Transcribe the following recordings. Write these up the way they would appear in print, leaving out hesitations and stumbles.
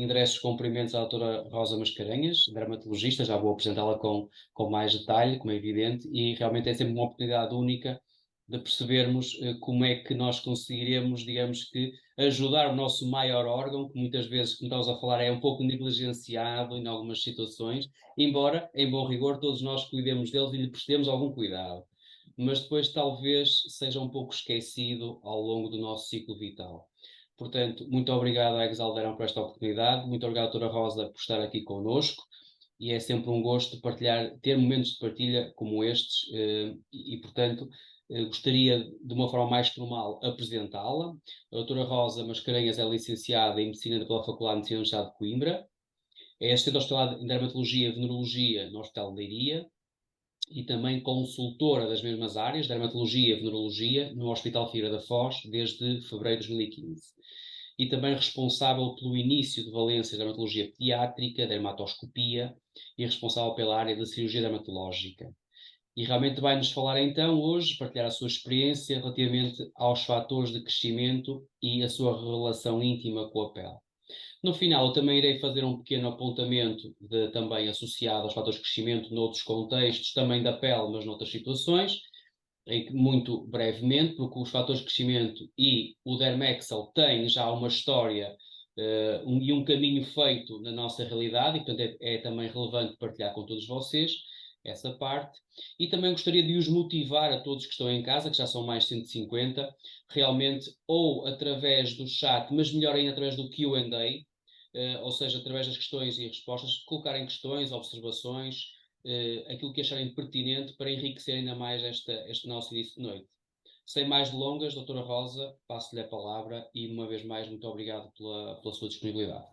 endereço os cumprimentos à doutora Rosa Mascarenhas, dermatologista, já vou apresentá-la com mais detalhe, como é evidente, e realmente é sempre uma oportunidade única de percebermos como é que nós conseguiremos, digamos que, ajudar o nosso maior órgão, que muitas vezes, como estamos a falar, é um pouco negligenciado em algumas situações, embora, em bom rigor, todos nós cuidemos deles e lhe prestemos algum cuidado. Mas depois talvez seja um pouco esquecido ao longo do nosso ciclo vital. Portanto, muito obrigado à Exalderam por esta oportunidade, muito obrigado, doutora Rosa, por estar aqui connosco, e é sempre um gosto partilhar, ter momentos de partilha como estes, portanto, gostaria, de uma forma mais formal, apresentá-la. A doutora Rosa Mascarenhas é licenciada em Medicina pela Faculdade de Medicina do Estado de Coimbra, é assistente hospitalar em Dermatologia e Venerologia no Hospital de Leiria, e também consultora das mesmas áreas, dermatologia e venerologia, no Hospital Figueira da Foz, desde fevereiro de 2015. E também responsável pelo início de valência de dermatologia pediátrica, dermatoscopia, e responsável pela área da cirurgia dermatológica. E realmente vai-nos falar então hoje, partilhar a sua experiência relativamente aos fatores de crescimento e a sua relação íntima com a pele. No final, eu também irei fazer um pequeno apontamento também associado aos fatores de crescimento noutros contextos, também da pele, mas noutras situações, muito brevemente, porque os fatores de crescimento e o Dermexel têm já uma história e um caminho feito na nossa realidade, e portanto é também relevante partilhar com todos vocês essa parte. E também gostaria de os motivar a todos que estão em casa, que já são mais de 150, realmente ou através do chat, mas melhor ainda através do Q&A, ou seja, através das questões e respostas, colocarem questões, observações, aquilo que acharem pertinente para enriquecer ainda mais este nosso início de noite. Sem mais delongas, doutora Rosa, passo-lhe a palavra e, uma vez mais, muito obrigado pela sua disponibilidade.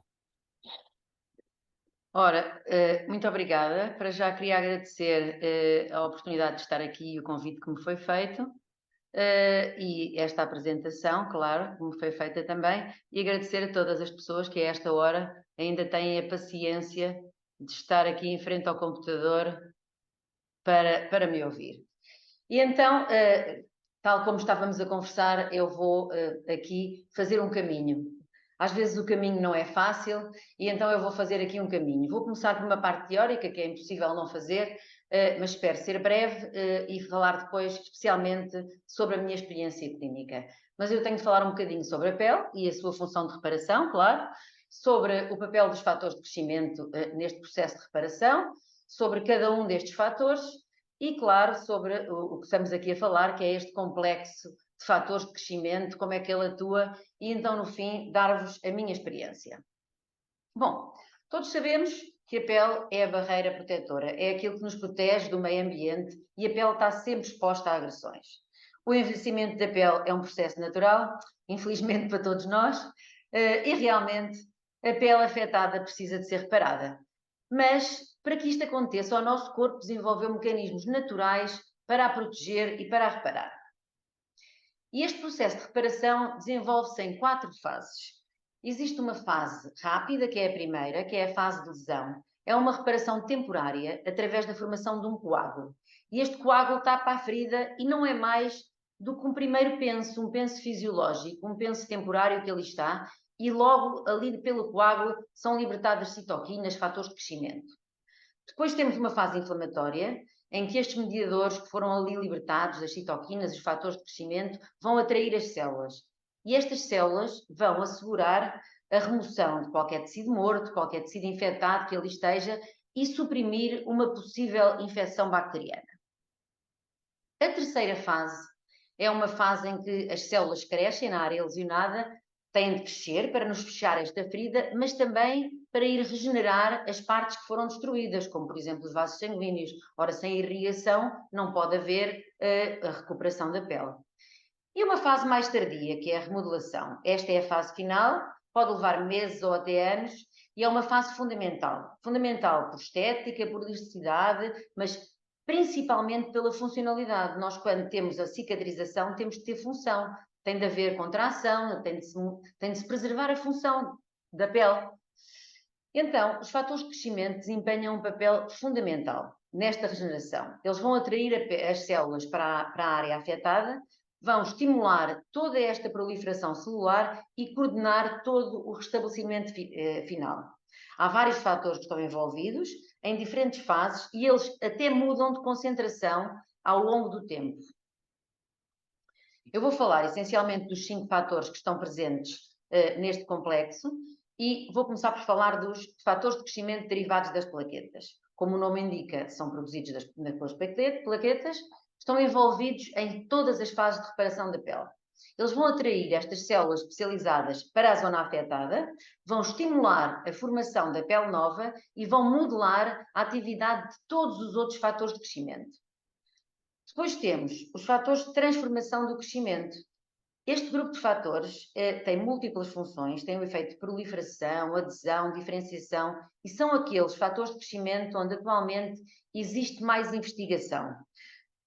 Ora, muito obrigada. Para já queria agradecer a oportunidade de estar aqui e o convite que me foi feito. E esta apresentação, claro, que me foi feita também, e agradecer a todas as pessoas que a esta hora ainda têm a paciência de estar aqui em frente ao computador para me ouvir. E então, tal como estávamos a conversar, eu vou aqui fazer um caminho. Às vezes o caminho não é fácil e então eu vou fazer aqui um caminho. Vou começar por uma parte teórica, que é impossível não fazer, mas espero ser breve e falar depois especialmente sobre a minha experiência clínica. Mas eu tenho de falar um bocadinho sobre a pele e a sua função de reparação, claro, sobre o papel dos fatores de crescimento neste processo de reparação, sobre cada um destes fatores e, claro, sobre o que estamos aqui a falar, que é este complexo de fatores de crescimento, como é que ele atua, e então, no fim, dar-vos a minha experiência. Bom, todos sabemos que a pele é a barreira protetora, é aquilo que nos protege do meio ambiente e a pele está sempre exposta a agressões. O envelhecimento da pele é um processo natural, infelizmente para todos nós, e realmente a pele afetada precisa de ser reparada. Mas, para que isto aconteça, o nosso corpo desenvolveu mecanismos naturais para a proteger e para a reparar. E este processo de reparação desenvolve-se em 4 fases. Existe uma fase rápida, que é a primeira, que é a fase de lesão. É uma reparação temporária através da formação de um coágulo. E este coágulo tapa a ferida e não é mais do que um primeiro penso, um penso fisiológico, um penso temporário que ali está, e logo ali pelo coágulo são libertadas citoquinas, fatores de crescimento. Depois temos uma fase inflamatória, em que estes mediadores que foram ali libertados, as citoquinas, os fatores de crescimento, vão atrair as células. E estas células vão assegurar a remoção de qualquer tecido morto, qualquer tecido infectado que ali esteja e suprimir uma possível infecção bacteriana. A terceira fase é uma fase em que as células crescem na área lesionada, têm de crescer para nos fechar esta ferida, mas também para ir regenerar as partes que foram destruídas, como por exemplo os vasos sanguíneos. Ora, sem irrigação não pode haver a recuperação da pele. E uma fase mais tardia, que é a remodelação. Esta é a fase final, pode levar meses ou até anos, e é uma fase fundamental. Fundamental por estética, por elasticidade, mas principalmente pela funcionalidade. Nós, quando temos a cicatrização, temos de ter função. Tem de haver contração, tem de se preservar a função da pele. Então, os fatores de crescimento desempenham um papel fundamental nesta regeneração. Eles vão atrair as células para a área afetada, vão estimular toda esta proliferação celular e coordenar todo o restabelecimento final. Há vários fatores que estão envolvidos em diferentes fases e eles até mudam de concentração ao longo do tempo. Eu vou falar essencialmente dos 5 fatores que estão presentes neste complexo e vou começar por falar dos fatores de crescimento derivados das plaquetas. Como o nome indica, são produzidos pelas plaquetas, estão envolvidos em todas as fases de reparação da pele. Eles vão atrair estas células especializadas para a zona afetada, vão estimular a formação da pele nova e vão modelar a atividade de todos os outros fatores de crescimento. Depois temos os fatores de transformação do crescimento. Este grupo de fatores tem múltiplas funções, tem o efeito de proliferação, adesão, diferenciação e são aqueles fatores de crescimento onde atualmente existe mais investigação.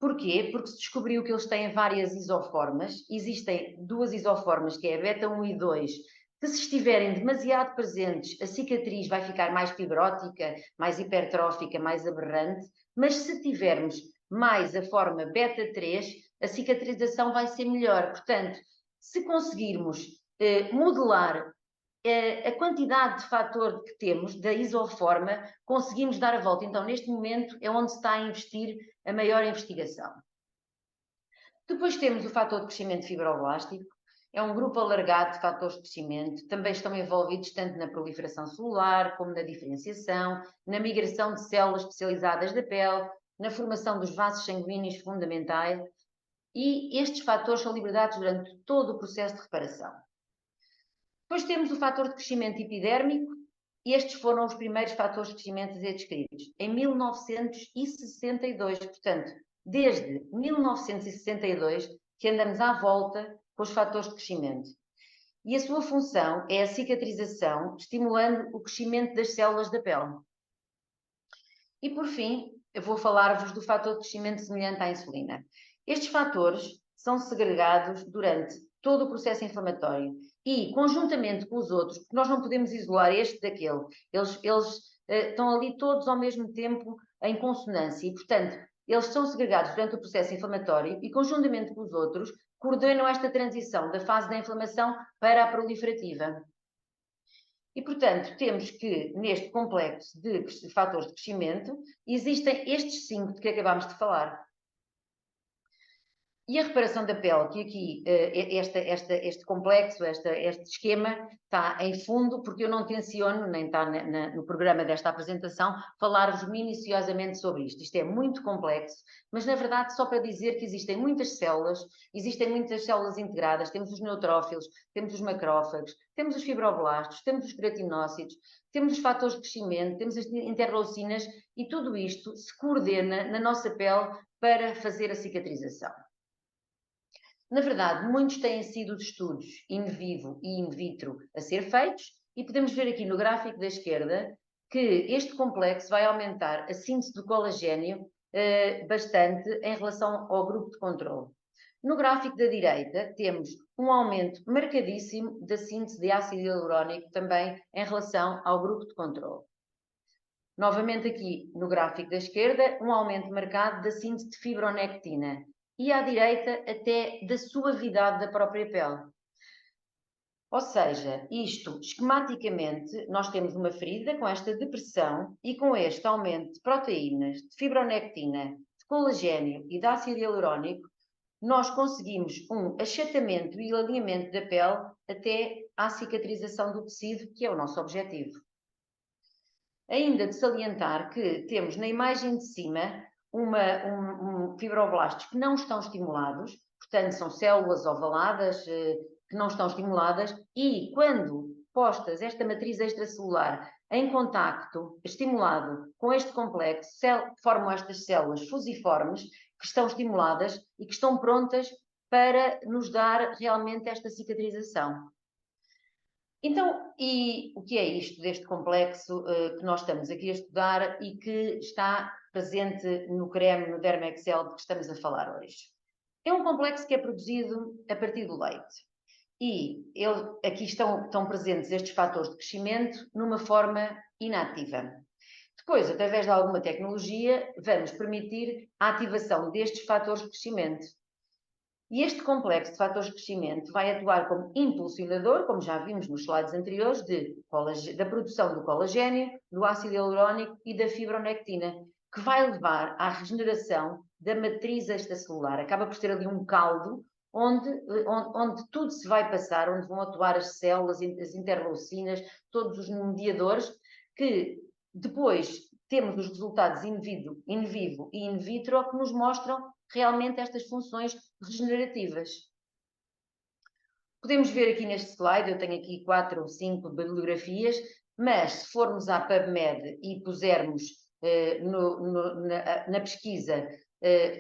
Porquê? Porque se descobriu que eles têm várias isoformas, existem 2 isoformas, que é a beta 1 e 2, que se estiverem demasiado presentes, a cicatriz vai ficar mais fibrótica, mais hipertrófica, mais aberrante, mas se tivermos mais a forma beta 3, a cicatrização vai ser melhor. Portanto, se conseguirmos modelar a quantidade de fator que temos, da isoforma, conseguimos dar a volta. Então, neste momento, é onde se está a investir a maior investigação. Depois temos o fator de crescimento fibroblástico. É um grupo alargado de fatores de crescimento. Também estão envolvidos tanto na proliferação celular, como na diferenciação, na migração de células especializadas da pele, na formação dos vasos sanguíneos fundamentais. E estes fatores são liberados durante todo o processo de reparação. Depois temos o fator de crescimento epidérmico. Estes foram os primeiros fatores de crescimento a ser descritos em 1962, portanto, desde 1962 que andamos à volta com os fatores de crescimento. E a sua função é a cicatrização, estimulando o crescimento das células da pele. E por fim, eu vou falar-vos do fator de crescimento semelhante à insulina. Estes fatores são segregados durante todo o processo inflamatório e, conjuntamente com os outros, porque nós não podemos isolar este daquele, eles estão ali todos ao mesmo tempo em consonância e, portanto, eles são segregados durante o processo inflamatório e, conjuntamente com os outros, coordenam esta transição da fase da inflamação para a proliferativa. E, portanto, temos que, neste complexo de fatores de crescimento, existem estes 5 de que acabámos de falar. E a reparação da pele, que aqui este complexo, este esquema está em fundo, porque eu não tenciono, nem está no programa desta apresentação, falar-vos minuciosamente sobre isto. Isto é muito complexo, mas na verdade só para dizer que existem muitas células integradas, temos os neutrófilos, temos os macrófagos, temos os fibroblastos, temos os queratinócitos, temos os fatores de crescimento, temos as interleucinas e tudo isto se coordena na nossa pele para fazer a cicatrização. Na verdade, muitos têm sido os estudos in vivo e in vitro a ser feitos e podemos ver aqui no gráfico da esquerda que este complexo vai aumentar a síntese do colagênio bastante em relação ao grupo de controle. No gráfico da direita temos um aumento marcadíssimo da síntese de ácido hialurónico também em relação ao grupo de controle. Novamente aqui no gráfico da esquerda, um aumento marcado da síntese de fibronectina e à direita até da suavidade da própria pele. Ou seja, isto, esquematicamente, nós temos uma ferida com esta depressão e com este aumento de proteínas, de fibronectina, de colagênio e de ácido hialurónico, nós conseguimos um achatamento e alinhamento da pele até à cicatrização do tecido, que é o nosso objetivo. Ainda de salientar que temos na imagem de cima fibroblastos que não estão estimulados, portanto são células ovaladas que não estão estimuladas e quando postas esta matriz extracelular em contacto estimulado com este complexo, formam estas células fusiformes que estão estimuladas e que estão prontas para nos dar realmente esta cicatrização. Então, e o que é isto deste complexo que nós estamos aqui a estudar e que está presente no creme, no Dermexel, de que estamos a falar hoje? É um complexo que é produzido a partir do leite. E aqui estão presentes estes fatores de crescimento numa forma inativa. Depois, através de alguma tecnologia, vamos permitir a ativação destes fatores de crescimento. E este complexo de fatores de crescimento vai atuar como impulsionador, como já vimos nos slides anteriores, da produção do colagênio, do ácido hialurónico e da fibronectina, que vai levar à regeneração da matriz extracelular. Acaba por ser ali um caldo onde tudo se vai passar, onde vão atuar as células, as interleucinas, todos os mediadores, que depois temos os resultados in vivo e in vitro que nos mostram realmente estas funções regenerativas. Podemos ver aqui neste slide, eu tenho aqui 4 ou 5 bibliografias, mas se formos à PubMed e pusermos na pesquisa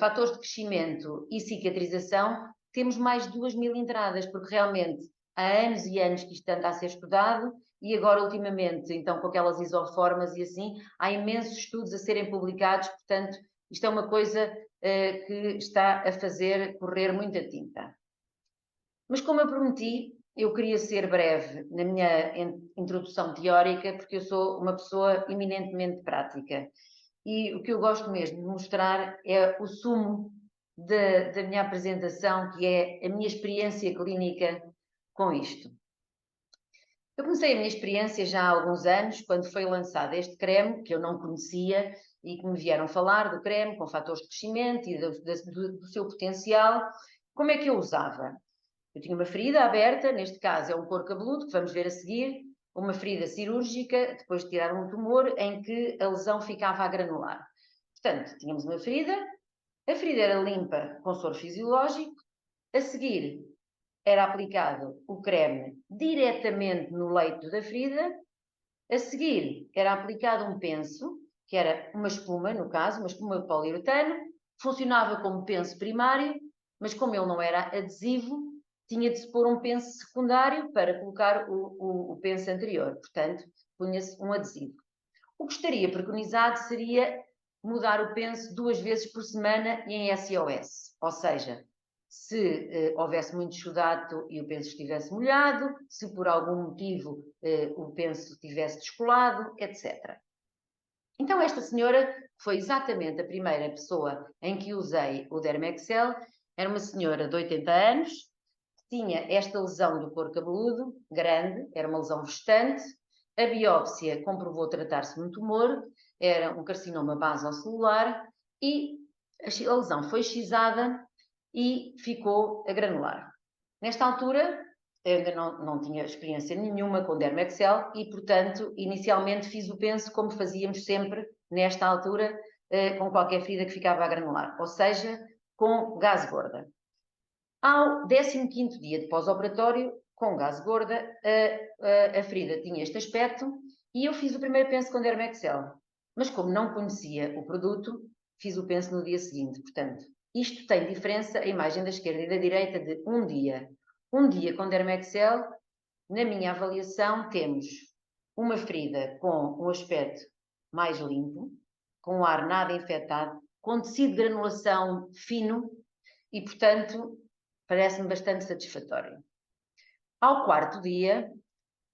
fatores de crescimento e cicatrização, temos mais de 2.000 entradas, porque realmente há anos e anos que isto anda a ser estudado e agora ultimamente, então com aquelas isoformas e assim, há imensos estudos a serem publicados, portanto, isto é uma coisa que está a fazer correr muita tinta. Mas como eu prometi, eu queria ser breve na minha introdução teórica, porque eu sou uma pessoa eminentemente prática. E o que eu gosto mesmo de mostrar é o sumo da minha apresentação, que é a minha experiência clínica com isto. Eu comecei a minha experiência já há alguns anos, quando foi lançado este creme, que eu não conhecia, e que me vieram falar do creme, com fatores de crescimento e do seu potencial. Como é que eu usava? Eu tinha uma ferida aberta, neste caso é um couro cabeludo, que vamos ver a seguir, uma ferida cirúrgica, depois de tirar um tumor, em que a lesão ficava a granular. Portanto, tínhamos uma ferida, a ferida era limpa com soro fisiológico, a seguir era aplicado o creme diretamente no leito da ferida, a seguir era aplicado um penso, que era uma espuma, no caso, uma espuma de poliuretano, funcionava como penso primário, mas como ele não era adesivo, tinha de se pôr um penso secundário para colocar o penso anterior, portanto, punha-se um adesivo. O que estaria preconizado seria mudar o penso 2 vezes por semana e em SOS, ou seja, se houvesse muito exudato e o penso estivesse molhado, se por algum motivo o penso estivesse descolado, etc. Então esta senhora foi exatamente a primeira pessoa em que usei o Dermexel, era uma senhora de 80 anos, que tinha esta lesão do couro cabeludo, grande, era uma lesão restante, a biópsia comprovou tratar-se de um tumor, era um carcinoma basocelular e a lesão foi excisada e ficou a granular. Nesta altura, eu ainda não tinha experiência nenhuma com Dermexel e, portanto, inicialmente fiz o penso como fazíamos sempre nesta altura com qualquer ferida que ficava a granular, ou seja, com gase gorda. Ao 15º dia de pós-operatório, com gase gorda, a ferida tinha este aspecto e eu fiz o primeiro penso com Dermexel. Mas como não conhecia o produto, fiz o penso no dia seguinte. Portanto, isto tem diferença, a imagem da esquerda e da direita, de um dia. Um dia com Dermexel, na minha avaliação, temos uma ferida com um aspecto mais limpo, com o ar nada infectado, com tecido de granulação fino e, portanto, parece-me bastante satisfatório. Ao 4º dia,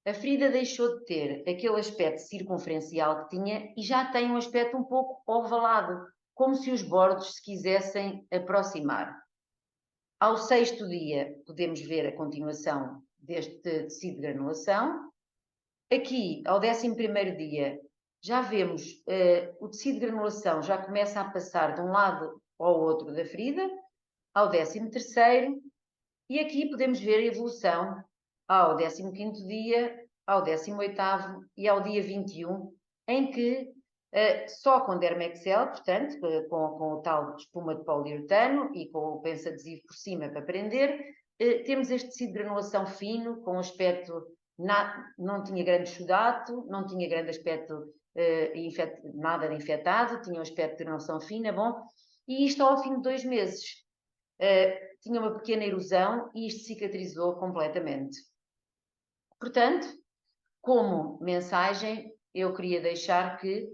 a ferida deixou de ter aquele aspecto circunferencial que tinha e já tem um aspecto um pouco ovalado, como se os bordos se quisessem aproximar. Ao 6º dia, podemos ver a continuação deste tecido de granulação. Aqui, ao 11º dia, já vemos o tecido de granulação já começa a passar de um lado ao outro da ferida, ao 13º, e aqui podemos ver a evolução ao 15º dia, ao 18º e ao dia 21, em que só com Dermexel, portanto, com o tal espuma de poliuretano e com o penso adesivo por cima para prender, temos este tecido de granulação fino, com aspecto, não tinha grande exudato, não tinha grande aspecto nada de infectado, tinha um aspecto de granulação fina, bom, e isto ao fim de 2 meses. Tinha uma pequena erosão e isto cicatrizou completamente. Portanto, como mensagem, eu queria deixar que,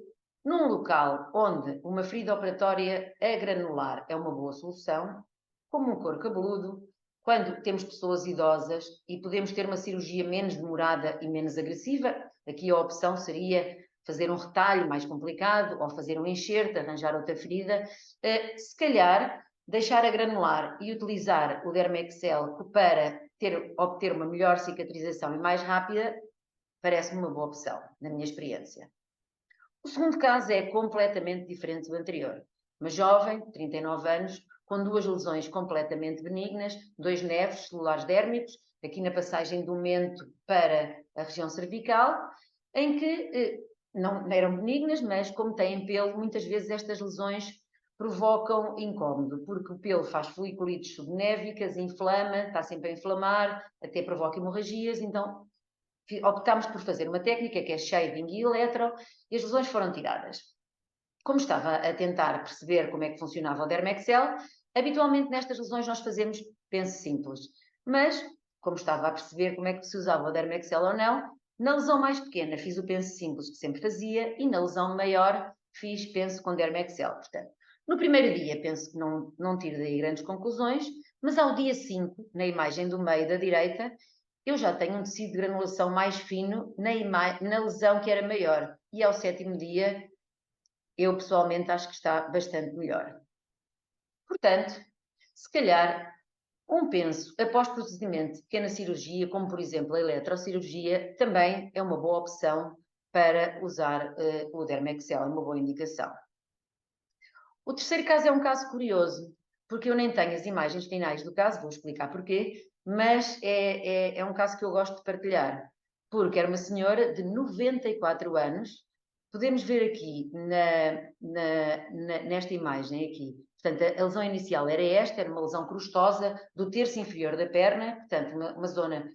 num local onde uma ferida operatória a granular é uma boa solução, como um couro cabeludo, quando temos pessoas idosas e podemos ter uma cirurgia menos demorada e menos agressiva, aqui a opção seria fazer um retalho mais complicado ou fazer um enxerto, arranjar outra ferida, se calhar deixar a granular e utilizar o Dermexel para obter uma melhor cicatrização e mais rápida, parece-me uma boa opção, na minha experiência. O segundo caso é completamente diferente do anterior. Uma jovem, 39 anos, com 2 lesões completamente benignas, 2 nevos celulares dérmicos, aqui na passagem do mento para a região cervical, em que não eram benignas, mas como têm pelo, muitas vezes estas lesões provocam incómodo, porque o pelo faz foliculites subnévicas, inflama, está sempre a inflamar, até provoca hemorragias, então optámos por fazer uma técnica que é shaving e eletro, e as lesões foram tiradas. Como estava a tentar perceber como é que funcionava o Dermexel, habitualmente nestas lesões nós fazemos pence simples, mas como estava a perceber como é que se usava o Dermexel ou não, na lesão mais pequena fiz o pence simples que sempre fazia e na lesão maior fiz pence com Dermexel. Portanto, no primeiro dia penso que não tiro daí grandes conclusões, mas ao dia 5, na imagem do meio da direita, eu já tenho um tecido de granulação mais fino na lesão que era maior. E ao 7º dia, eu pessoalmente acho que está bastante melhor. Portanto, se calhar, um penso após procedimento de pequena cirurgia, como por exemplo a eletrocirurgia, também é uma boa opção para usar o Dermexel, é uma boa indicação. O terceiro caso é um caso curioso, porque eu nem tenho as imagens finais do caso, vou explicar porquê, mas é um caso que eu gosto de partilhar, porque era uma senhora de 94 anos, podemos ver aqui nesta imagem aqui, portanto a lesão inicial era esta, era uma lesão crustosa do terço inferior da perna, portanto uma zona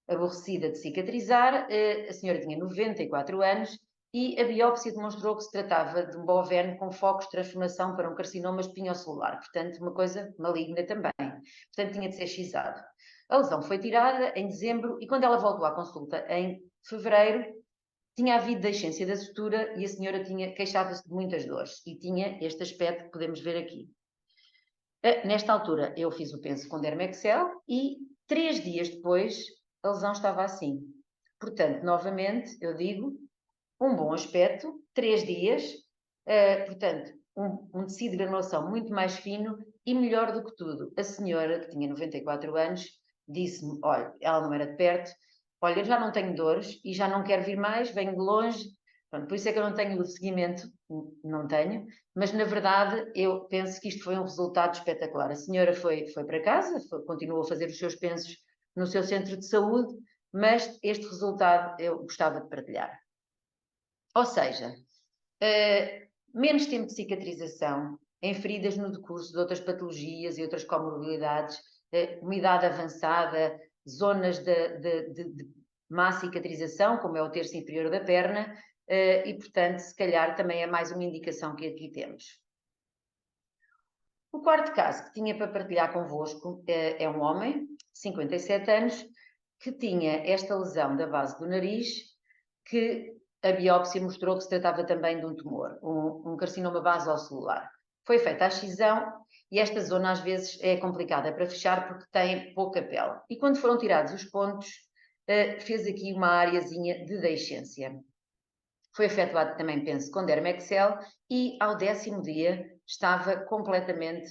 aborrecida de cicatrizar, a senhora tinha 94 anos, e a biópsia demonstrou que se tratava de um boverne com focos de transformação para um carcinoma espinhocelular, portanto uma coisa maligna também, portanto tinha de ser xizado. A lesão foi tirada em dezembro e quando ela voltou à consulta em fevereiro, tinha havido deiscência da sutura e a senhora queixava-se de muitas dores e tinha este aspecto que podemos ver aqui. Nesta altura eu fiz o penso com Dermexel e 3 dias depois a lesão estava assim. Portanto, novamente, eu digo, um bom aspecto, 3 dias, portanto, um tecido de granulação muito mais fino e melhor do que tudo. A senhora, que tinha 94 anos, disse-me, olha, ela não era de perto, olha, eu já não tenho dores e já não quero vir mais, venho de longe, pronto, por isso é que eu não tenho o seguimento, não tenho, mas na verdade eu penso que isto foi um resultado espetacular. A senhora foi para casa, continuou a fazer os seus pensos no seu centro de saúde, mas este resultado eu gostava de partilhar. Ou seja, menos tempo de cicatrização em feridas no decurso de outras patologias e outras comorbilidades, uma idade avançada, zonas de má cicatrização, como é o terço inferior da perna, e portanto, se calhar também é mais uma indicação que aqui temos. O quarto caso que tinha para partilhar convosco é um homem, 57 anos, que tinha esta lesão da base do nariz, que a biópsia mostrou que se tratava também de um tumor, um carcinoma basocelular. Foi feita a excisão e esta zona às vezes é complicada para fechar porque tem pouca pele. E quando foram tirados os pontos, fez aqui uma areazinha de deiscência. Foi efetuado também, penso, com Dermexel e ao 10º dia estava completamente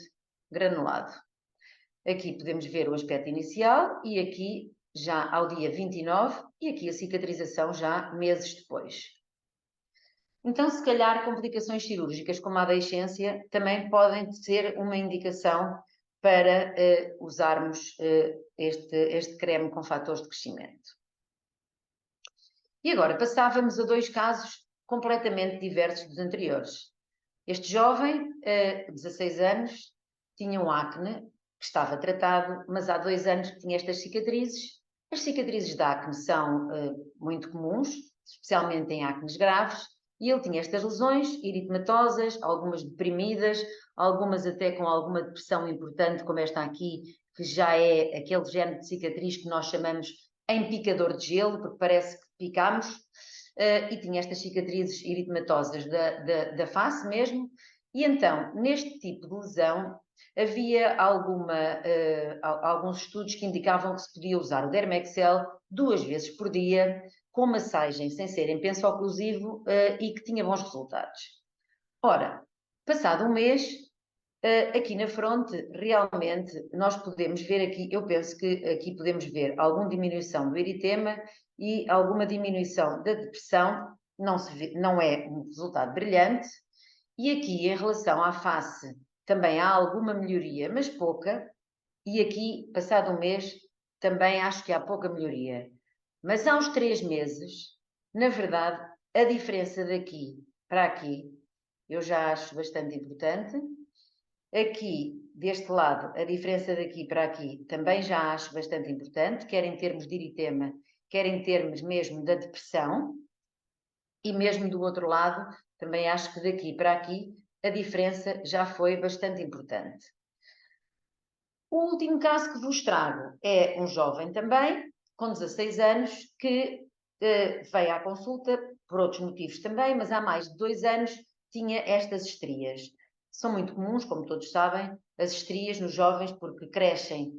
granulado. Aqui podemos ver o aspecto inicial e aqui já ao dia 29 e aqui a cicatrização já meses depois. Então, se calhar, complicações cirúrgicas como a deiscência também podem ser uma indicação para usarmos este creme com fatores de crescimento. E agora passávamos a 2 casos completamente diversos dos anteriores. Este jovem, 16 anos, tinha um acne que estava tratado, mas há 2 anos que tinha estas cicatrizes. As cicatrizes de acne são muito comuns, especialmente em acnes graves, e ele tinha estas lesões eritematosas, algumas deprimidas, algumas até com alguma depressão importante, como esta aqui, que já é aquele género de cicatriz que nós chamamos em picador de gelo, porque parece que picamos, e tinha estas cicatrizes eritematosas da face mesmo, e então, neste tipo de lesão, havia alguns estudos que indicavam que se podia usar o Dermexel 2 vezes por dia, com massagem sem ser em penso oclusivo e que tinha bons resultados. Ora, passado um mês, Aqui na fronte, realmente, nós podemos ver aqui, eu penso que aqui podemos ver alguma diminuição do eritema e alguma diminuição da depressão, não é um resultado brilhante. E aqui, em relação à face, também há alguma melhoria, mas pouca. E aqui, passado um mês, também acho que há pouca melhoria. Mas aos 3 meses, na verdade, a diferença daqui para aqui, eu já acho bastante importante. Aqui, deste lado, a diferença daqui para aqui também já acho bastante importante, quer em termos de eritema, quer em termos mesmo da depressão. E mesmo do outro lado, também acho que daqui para aqui a diferença já foi bastante importante. O último caso que vos trago é um jovem também, com 16 anos, que veio à consulta por outros motivos também, mas há mais de 2 anos tinha estas estrias. São muito comuns, como todos sabem, as estrias nos jovens porque crescem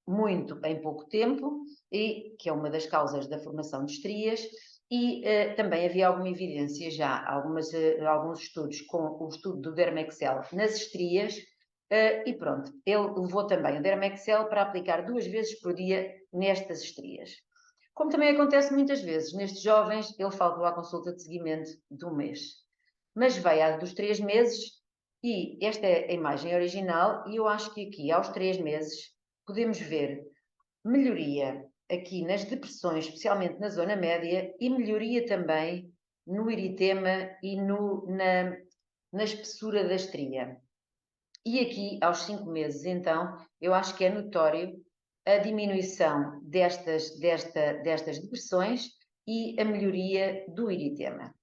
muito em pouco tempo, e que é uma das causas da formação de estrias, e também havia alguma evidência já, alguns estudos com o estudo do Dermexel nas estrias, e pronto, ele levou também o Dermexel para aplicar 2 vezes por dia nestas estrias. Como também acontece muitas vezes nestes jovens, ele faltou à consulta de seguimento de um mês. Mas veio à dos 3 meses, e esta é a imagem original, e eu acho que aqui, aos 3 meses, podemos ver melhoria aqui nas depressões, especialmente na zona média, e melhoria também no eritema e na espessura da estria. E aqui, aos 5 meses, então, eu acho que é notório a diminuição destas depressões e a melhoria do eritema.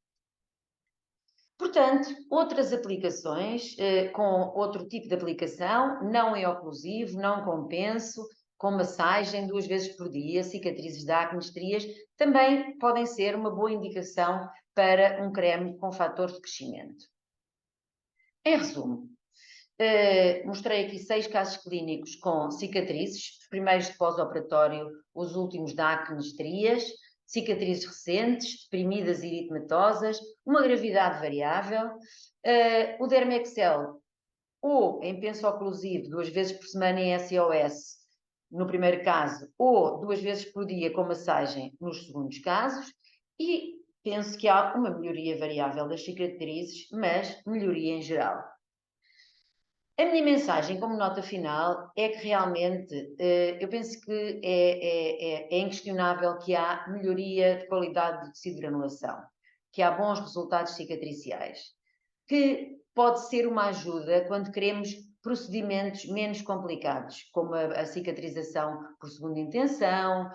Portanto, outras aplicações, com outro tipo de aplicação, não é oclusivo, não compenso, com massagem 2 vezes por dia, cicatrizes de acne, estrias, também podem ser uma boa indicação para um creme com fator de crescimento. Em resumo, mostrei aqui 6 casos clínicos com cicatrizes, os primeiros de pós-operatório, os últimos de acne, estrias, cicatrizes recentes, deprimidas e eritematosas, uma gravidade variável, o Dermexel, ou em penso oclusivo, 2 vezes por semana em SOS, no primeiro caso, ou 2 vezes por dia com massagem nos segundos casos, e penso que há uma melhoria variável das cicatrizes, mas melhoria em geral. A minha mensagem, como nota final, é que realmente eu penso que é inquestionável que há melhoria de qualidade do tecido de granulação, que há bons resultados cicatriciais, que pode ser uma ajuda quando queremos procedimentos menos complicados, como a cicatrização por segunda intenção,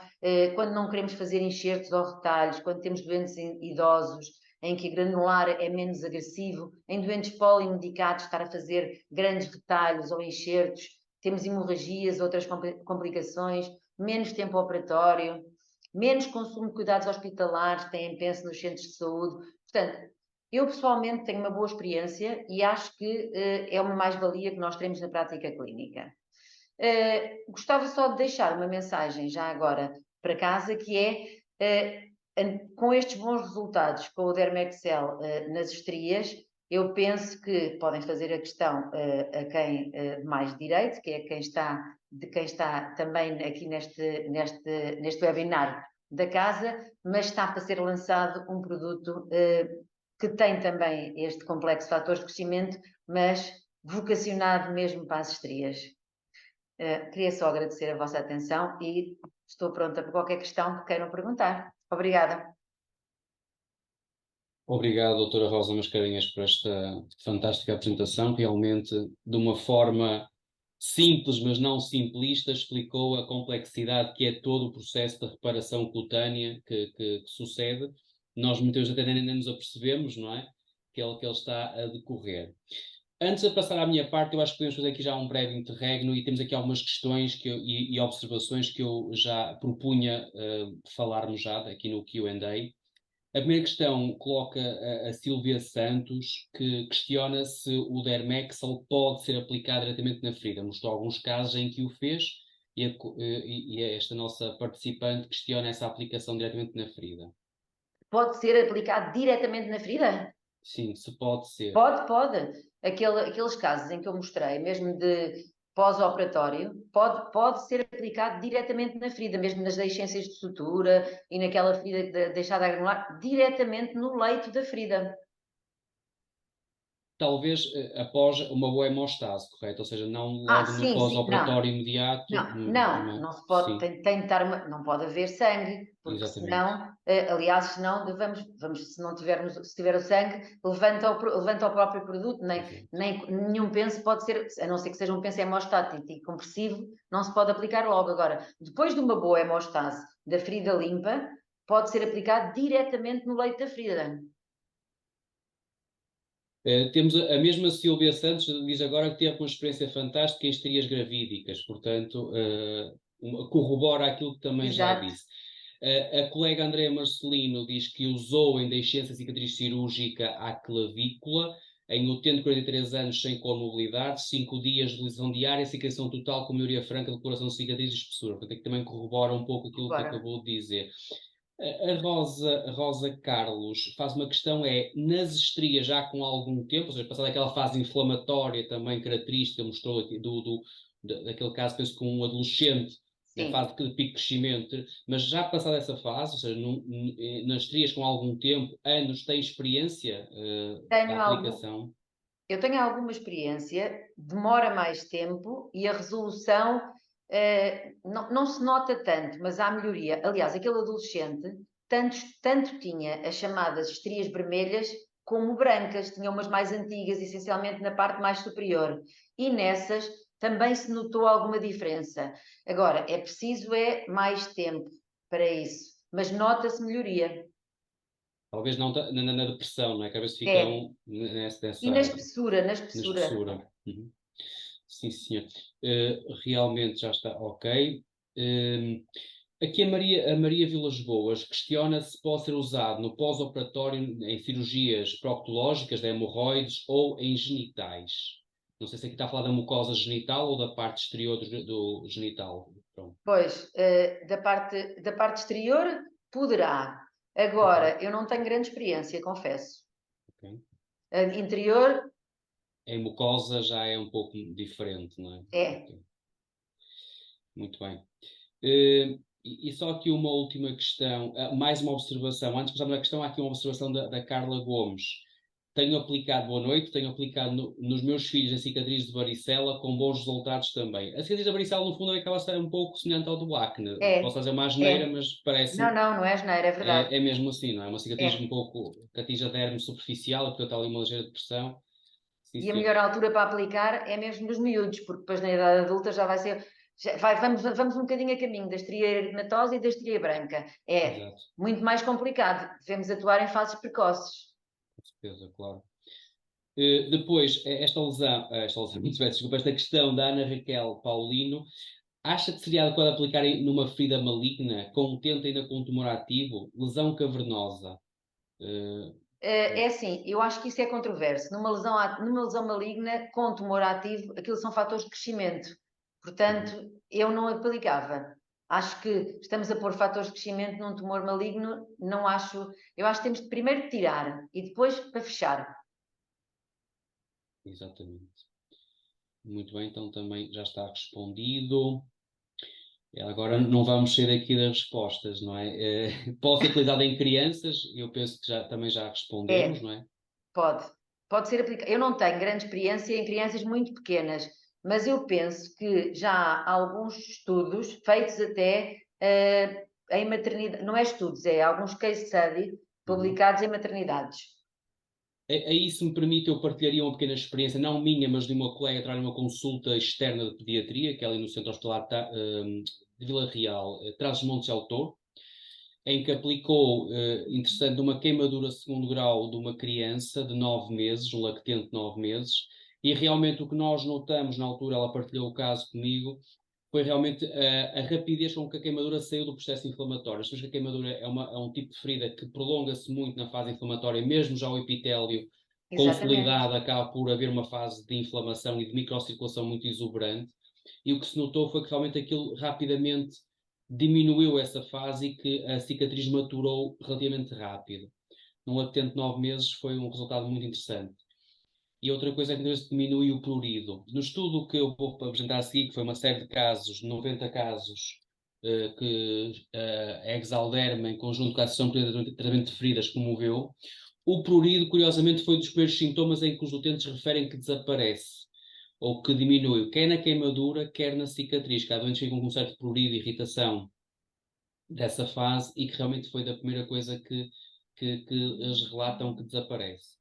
quando não queremos fazer enxertos ou retalhos, quando temos doentes idosos em que granular é menos agressivo, em doentes polimedicados estar a fazer grandes retalhos ou enxertos, temos hemorragias, outras complicações, menos tempo operatório, menos consumo de cuidados hospitalares, têm penso nos centros de saúde. Portanto, eu pessoalmente tenho uma boa experiência e acho que é uma mais-valia que nós teremos na prática clínica. Gostava só de deixar uma mensagem já agora para casa, que é com estes bons resultados com o Dermexel nas estrias, eu penso que podem fazer a questão a quem mais de direito, que é quem está também aqui neste webinar da casa, mas está para ser lançado um produto que tem também este complexo de fatores de crescimento, mas vocacionado mesmo para as estrias. Queria só agradecer a vossa atenção e estou pronta para qualquer questão que queiram perguntar. Obrigada. Obrigado, doutora Rosa Mascarenhas, por esta fantástica apresentação. Realmente, de uma forma simples, mas não simplista, explicou a complexidade que é todo o processo de reparação cutânea que sucede. Nós muitas vezes até nem nos apercebemos, não é? Que ele está a decorrer. Antes de passar à minha parte, eu acho que podemos fazer aqui já um breve interregno e temos aqui algumas questões e observações que eu já propunha falarmos já aqui no Q&A. A primeira questão coloca a Silvia Santos, que questiona se o Dermexel pode ser aplicado diretamente na ferida. Mostrou alguns casos em que o fez e esta nossa participante questiona essa aplicação diretamente na ferida. Pode ser aplicado diretamente na ferida? Sim, se pode ser. Pode. Aqueles casos em que eu mostrei, mesmo de pós-operatório, pode ser aplicado diretamente na ferida, mesmo nas deiscências de sutura e naquela ferida deixada a granular, diretamente no leito da ferida. Talvez após uma boa hemostase, correto? Ou seja, não Ah, logo no sim, não. pós-operatório imediato. Não se pode, Sim, tem de estar não pode haver sangue, porque exatamente. senão, aliás, senão se não tivermos, se tiver o sangue, levanta o próprio produto, Exato. nem nenhum penso pode ser, a não ser que seja um penso hemostático e compressivo, não se pode aplicar logo. Agora, depois de uma boa hemostase da ferida limpa, pode ser aplicado diretamente no leito da ferida. Temos a mesma Silvia Santos, diz agora que teve uma experiência fantástica em estrias gravídicas, portanto, corrobora aquilo que também já Exato. disse. A colega Andréa Marcelino diz que usou em deiscência cicatriz cirúrgica à clavícula, em 43 anos sem comobilidade, 5 dias de lesão diária, cicatrização total com maioria franca, decoloração de cicatriz e espessura. Portanto, é que também corrobora um pouco aquilo que Agora, acabou de dizer. A Rosa Carlos faz uma questão, nas estrias já com algum tempo, ou seja, passada aquela fase inflamatória também característica, mostrou aqui daquele caso, penso com um adolescente, na sim. fase de pico de crescimento, mas já passada essa fase, ou seja, nas estrias com algum tempo, anos, tem experiência da Tenho algo, aplicação? Eu tenho alguma experiência, demora mais tempo e a resolução não se nota tanto, mas há melhoria. Aliás, aquele adolescente tanto tinha as chamadas estrias vermelhas como brancas, tinha umas mais antigas, essencialmente na parte mais superior. E nessas também se notou alguma diferença. Agora, é preciso mais tempo para isso, mas nota-se melhoria. Talvez não na depressão, não é? Que às vezes É. ficam E na nessa, espessura, na na espessura. espessura. Uhum. Sim, senhor. Realmente já está ok. Aqui a Maria Vilas Boas questiona se pode ser usado no pós-operatório em cirurgias proctológicas, de hemorroides ou em genitais. Não sei se aqui está a falar da mucosa genital ou da parte exterior do genital. Pronto. Pois, da parte exterior, poderá. Uhum. Agora, eu não tenho grande experiência, confesso. Ok. Interior, Em mucosa já é um pouco diferente, não é? é. Ok. Muito bem. E só aqui uma última questão, mais uma observação. Antes de passarmos à questão, há aqui uma observação da Carla Gomes. Boa noite, tenho aplicado nos meus filhos a cicatriz de varicela com bons resultados também. A cicatriz da varicela, no fundo, é aquela ser um pouco semelhante ao do acne. Posso É, fazer uma asneira, é. mas parece-me, Não é asneira, é verdade. é mesmo assim, não é? Uma cicatriz um É. pouco que atinge a derme superficial, e portanto há ali uma ligeira depressão. Sim, E a senhor. melhor altura para aplicar é mesmo nos miúdos, porque depois na idade adulta já vai ser. Vamos um bocadinho a caminho da estria eritematosa e da estria branca. É Exato, muito mais complicado. Devemos atuar em fases precoces. com certeza, claro. Depois, esta lesão, muito bem, desculpa, esta questão da Ana Raquel Paulino, acha que seria adequado aplicar numa ferida maligna, com um tento ainda com um tumor ativo, lesão cavernosa? Eh, É assim, eu acho que isso é controverso. Numa lesão maligna com tumor ativo, aquilo são fatores de crescimento. Portanto, uhum, eu não aplicava. Acho que estamos a pôr fatores de crescimento num tumor maligno, não acho. Eu acho que temos de primeiro tirar e depois para fechar. exatamente. Muito bem, então também já está respondido. Agora não vamos sair daqui das respostas, não é? Pode ser utilizado em crianças, eu penso que também já respondemos, É, não é? pode. Pode ser aplicado. Eu não tenho grande experiência em crianças muito pequenas, mas eu penso que já há alguns estudos feitos até em maternidade, não é estudos, é alguns case study Uhum. publicados em maternidades. Aí, se me permite, eu partilharia uma pequena experiência, não minha, mas de uma colega que trabalha numa consulta externa de pediatria, que é ali no Centro Hospitalar de Vila Real, Trás-os-Montes e Alto, em que aplicou, interessante, uma queimadura segundo grau de uma criança de 9 meses, um lactente de 9 meses, e realmente o que nós notamos na altura, ela partilhou o caso comigo, foi realmente a rapidez com que a queimadura saiu do processo inflamatório. Sabes que a queimadura é um tipo de ferida que prolonga-se muito na fase inflamatória, mesmo já o epitélio Exatamente. consolidado, acaba por haver uma fase de inflamação e de microcirculação muito exuberante. E o que se notou foi que realmente aquilo rapidamente diminuiu essa fase e que a cicatriz maturou relativamente rápido. num latente de 9 meses foi um resultado muito interessante. E outra coisa é que diminui o prurido. No estudo que eu vou apresentar a seguir, que foi uma série de casos, 90 casos, que a Exalderma, em conjunto com a Associação de Tratamento de Feridas, promoveu, o prurido, curiosamente, foi um dos primeiros sintomas em que os utentes referem que desaparece, ou que diminui, quer na queimadura, quer na cicatriz, que há doentes que ficam com um certo prurido e irritação dessa fase, e que realmente foi da primeira coisa que eles relatam que desaparece.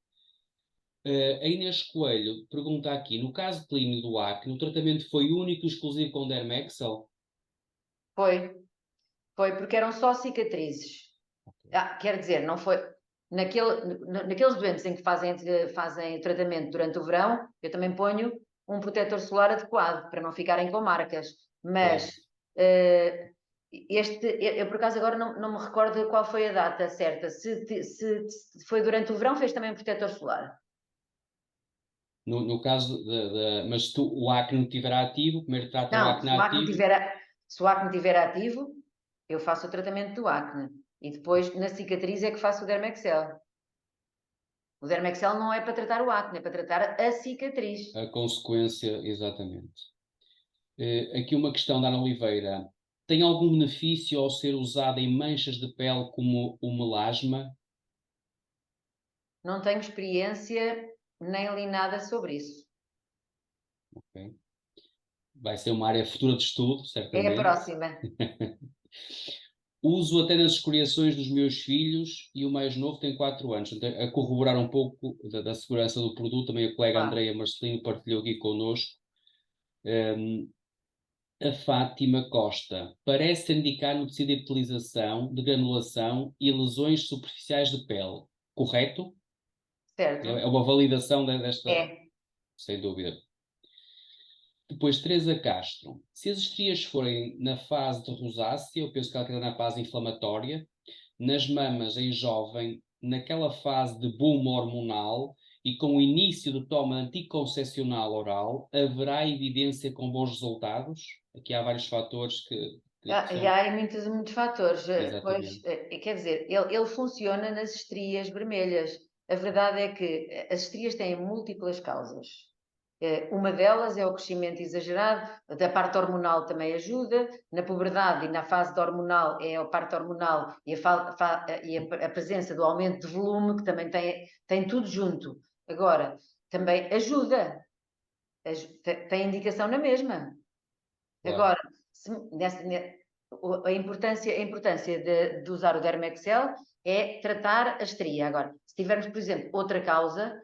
A Inês Coelho pergunta aqui, no caso clínico do acne, o tratamento foi único e exclusivo com Dermexel? Foi porque eram só cicatrizes. Quer dizer, não foi. Naqueles doentes em que fazem tratamento durante o verão, eu também ponho um protetor solar adequado para não ficarem com marcas. Mas Certo. eu por acaso agora não me recordo qual foi a data certa. Se foi durante o verão, fez também um protetor solar. No caso mas se o acne estiver ativo, primeiro trata o Não, acne ativo. se o acne estiver ativo, eu faço o tratamento do acne. E depois, na cicatriz, é que faço o Dermexel. O Dermexel não é para tratar o acne, é para tratar a cicatriz. A consequência, exatamente. Aqui uma questão da Ana Oliveira. Tem algum benefício ao ser usado em manchas de pele como o melasma? Não tenho experiência nem li nada sobre isso. Okay. Vai ser uma área futura de estudo, É a certamente. próxima. Uso até nas escoriações dos meus filhos e o mais novo tem 4 anos. Então, a corroborar um pouco da segurança do produto, também a colega Claro. Andreia Marcelino partilhou aqui connosco. A Fátima Costa parece indicar no tecido de epitelização, de granulação e lesões superficiais de pele. Correto? É Certo? uma validação desta, É. sem dúvida. Depois, Teresa Castro. Se as estrias forem na fase de rosácea, eu penso que ela está na fase inflamatória, nas mamas em jovem, naquela fase de boom hormonal e com o início do toma anticoncepcional oral, haverá evidência com bons resultados? Aqui há vários fatores que E são... há muitos fatores. Pois, Exatamente. quer dizer, ele funciona nas estrias vermelhas. A verdade é que as estrias têm múltiplas causas. Uma delas é o crescimento exagerado, da parte hormonal também ajuda, na puberdade e na fase de hormonal é a parte hormonal e a presença do aumento de volume, que também tem tudo junto. Agora, também ajuda, tem indicação na mesma. Claro. Agora, a importância de usar o Dermexel é tratar a estria. Agora, se tivermos, por exemplo, outra causa,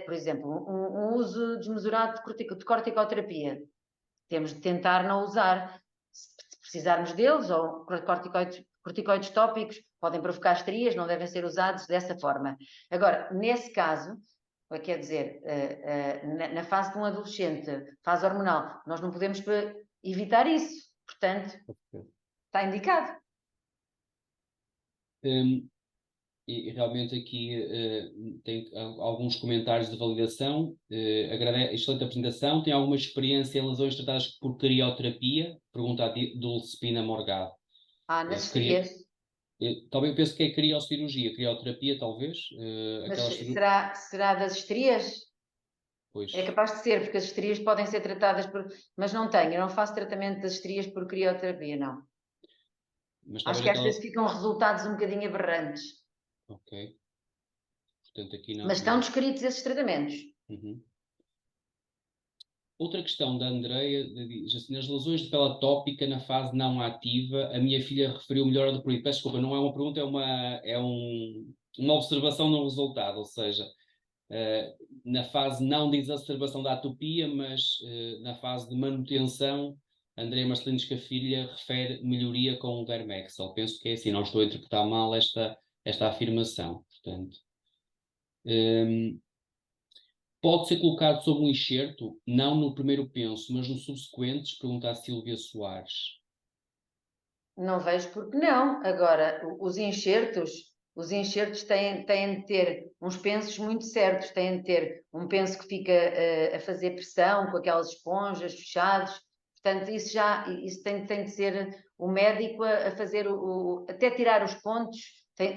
por exemplo, um uso desmesurado de corticoterapia, temos de tentar não usar. Se precisarmos deles, ou corticoides tópicos, podem provocar estrias, não devem ser usados dessa forma. Agora, nesse caso, quer dizer, na fase de um adolescente, fase hormonal, nós não podemos evitar isso. Portanto, está indicado. Um, e realmente aqui tem alguns comentários de validação. Excelente apresentação. Tem alguma experiência em lesões tratadas por crioterapia? Pergunta a Dulcepina Morgado. Nas estrias. Talvez eu penso que é criocirurgia, crioterapia, talvez. Mas Aquela será das estrias? Pois, É capaz de ser, porque as estrias podem ser tratadas por. Mas não tenho, eu não faço tratamento das estrias por crioterapia, não. mas Acho talvez que às aquela. vezes ficam resultados um bocadinho aberrantes. Ok. Portanto, aqui Mas estão descritos esses tratamentos. Uhum. Outra questão da Andreia diz assim: nas lesões de pele atópica na fase não ativa, a minha filha referiu melhora do prurido. Peço desculpa, não é uma pergunta, uma observação no resultado, ou seja, na fase não de exacerbação da atopia, mas na fase de manutenção, Andreia Marcelino diz que a filha refere melhoria com o Dermexel. Penso que é assim, não estou a interpretar mal esta afirmação. Portanto, pode ser colocado sobre um enxerto, não no primeiro penso, mas no subsequentes, pergunta a Silvia Soares. Não vejo porque não. Agora, os enxertos têm de ter uns pensos muito certos, têm de ter um penso que fica a fazer pressão com aquelas esponjas fechados. Portanto, isso tem de ser o médico a fazer até tirar os pontos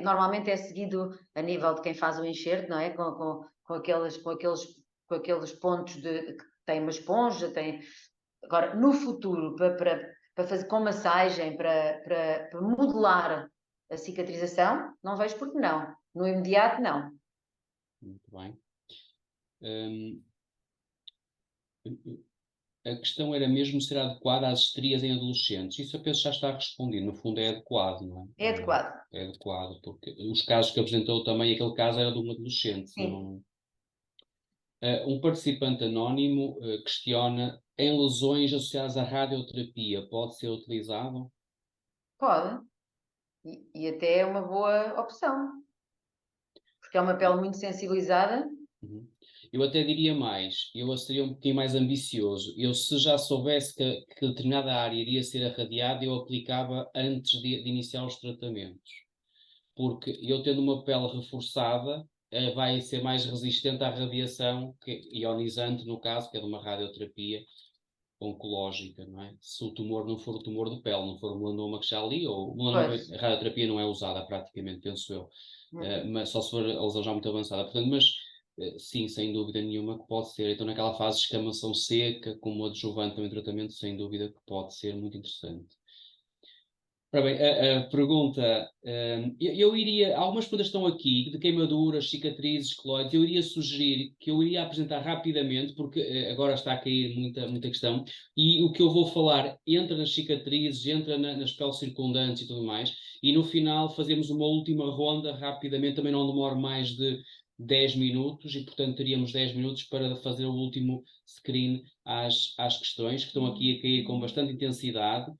normalmente é seguido a nível de quem faz o enxerto, não é? Com aqueles pontos que tem uma esponja, tem... Agora, no futuro, para fazer com massagem, para modelar a cicatrização, não vejo por que não. No imediato, não. Muito bem. A questão era mesmo ser adequada às estrias em adolescentes. Isso eu penso já está respondido. No fundo é adequado, não é? É adequado. É adequado, porque os casos que apresentou também, aquele caso era de um adolescente. Sim. Não... Um participante anónimo questiona: em lesões associadas à radioterapia, pode ser utilizado? Pode. E até é uma boa opção. Porque é uma pele muito sensibilizada. Uhum. Eu até diria mais, eu seria um pouquinho mais ambicioso. Eu, se já soubesse que determinada área iria ser irradiada, eu aplicava antes de iniciar os tratamentos. Porque eu tendo uma pele reforçada, vai ser mais resistente à radiação ionizante, no caso, que é de uma radioterapia oncológica, não é? Se o tumor não for o tumor de pele, não for o melanoma que já li, ou melanoma, Pois. a radioterapia não é usada praticamente, penso eu. Mas só se for a lesão já muito avançada. Portanto, mas sim, sem dúvida nenhuma que pode ser. Então, naquela fase de escamação seca, como adjuvante também tratamento, sem dúvida que pode ser muito interessante. Ora bem, a pergunta, eu iria, algumas perguntas estão aqui, de queimaduras, cicatrizes, queloides, eu iria sugerir que eu iria apresentar rapidamente, porque agora está a cair muita questão, e o que eu vou falar entra nas cicatrizes, entra nas peles circundantes e tudo mais, e no final fazemos uma última ronda rapidamente, também não demora mais de 10 minutos, e portanto teríamos 10 minutos para fazer o último screen às questões, que estão aqui a cair com bastante intensidade.